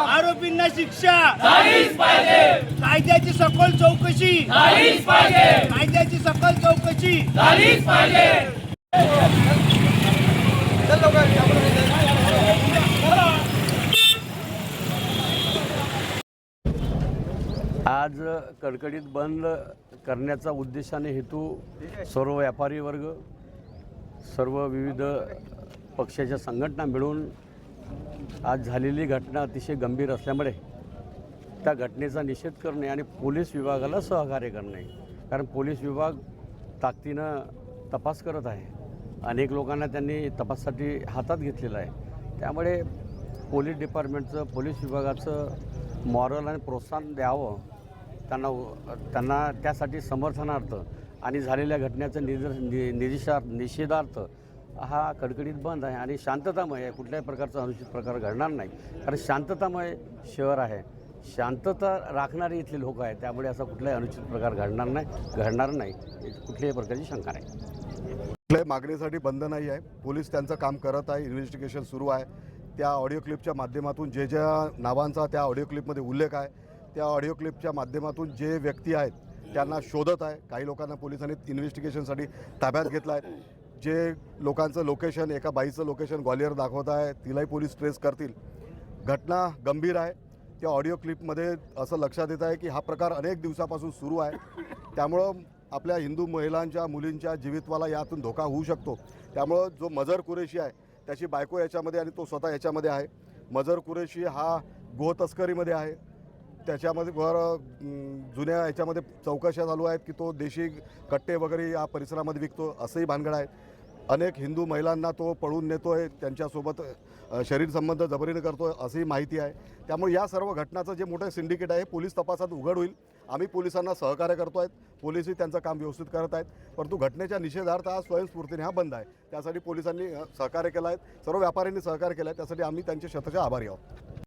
आरोपींना शिक्षा झालीच पाहिजे, कायद्याची सखोल चौकशी झालीच पाहिजे, कायद्याची सखोल चौकशी झालीच पाहिजे। आज कडकडीत बंद करण्याचा उद्देशाने हेतू सर्व व्यापारी वर्ग, सर्व विविध पक्षाच्या संघटना मिळून आज झालेली घटना अतिशय गंभीर असल्यामुळे त्या घटनेचा निषेध करणे आणि पोलीस विभागाला सहकार्य करणे, कारण पोलीस विभाग ताकदीनं तपास करत आहे। अनेक लोकांना त्यांनी तपासासाठी हातात घेतलेलं आहे। त्यामुळे पोलीस डिपार्टमेंटचं, पोलीस विभागाचं मॉरल आणि प्रोत्साहन द्यावं त्यांना त्यासाठी समर्थनार्थ आणि झालेल्या घटनेचं निषेधार्थ हा कडकडीत बंद आहे आणि शांततामय आहे। कुठल्याही प्रकारचा अनुचित प्रकार घडणार नाही, कारण शांततामय शहर आहे, शांतता राखणारे इथले लोक आहेत। त्यामुळे असा कुठलाही अनुचित प्रकार घडणार नाही, कुठल्याही प्रकारची शंका नाही। कुठल्याही मागणीसाठी बंद नाही आहे। पोलीस त्यांचं काम करत आहे, इन्व्हेस्टिगेशन सुरू आहे। त्या ऑडिओ क्लिपच्या माध्यमातून जे ज्या नावांचा त्या ऑडिओ क्लिपमध्ये उल्लेख आहे, त्या ऑडिओ क्लिपच्या माध्यमातून जे व्यक्ती आहेत त्यांना शोधत आहे। काही लोकांना पोलिसांनी इन्व्हेस्टिगेशनसाठी ताब्यात घेतलं आहे। जे लोकांचं लोकेशन, एका बाईचं लोकेशन ग्वालियर दाखवत आहे, तिलाही पोलीस ट्रेस करतील। घटना गंभीर आहे। त्या ऑडिओ क्लिपमध्ये असं लक्षात येत आहे की हा प्रकार अनेक दिवसापासून सुरू आहे। त्यामुळं आपल्या हिंदू महिलांच्या, मुलींच्या जीवितवाला यातून धोका होऊ शकतो। त्यामुळं जो मजर कुरेशी आहे त्याची बायको याच्यामध्ये आणि तो स्वतः याच्यामध्ये आहे। मजर कुरेशी हा गोह तस्करीमध्ये आहे। त्याच्यामध्ये जुन्या याच्यामध्ये चौकशा चालू आहेत की तो देशी कट्टे वगैरे या परिसरामध्ये विकतो, असंही भानगड आहे। अनेक हिंदू महिलांना तो पळून नेतो आहे, त्यांच्यासोबत शरीर संबंध जबरीने करतो आहे, अशी माहिती आहे। त्यामुळे या सर्व घटनाचं जे मोठं सिंडिकेट आहे पोलीस तपासात उघड होईल। आम्ही पोलिसांना सहकार्य करतो आहेत, पोलीसही त्यांचं काम व्यवस्थित करत आहेत। परंतु घटनेच्या निषेधार्थ हा स्वयंस्फूर्तीने हा बंद आहे। त्यासाठी पोलिसांनी सहकार्य केलं आहे, सर्व व्यापाऱ्यांनी सहकार्य केलं आहे, त्यासाठी आम्ही त्यांचे शतशः आभारी आहोत।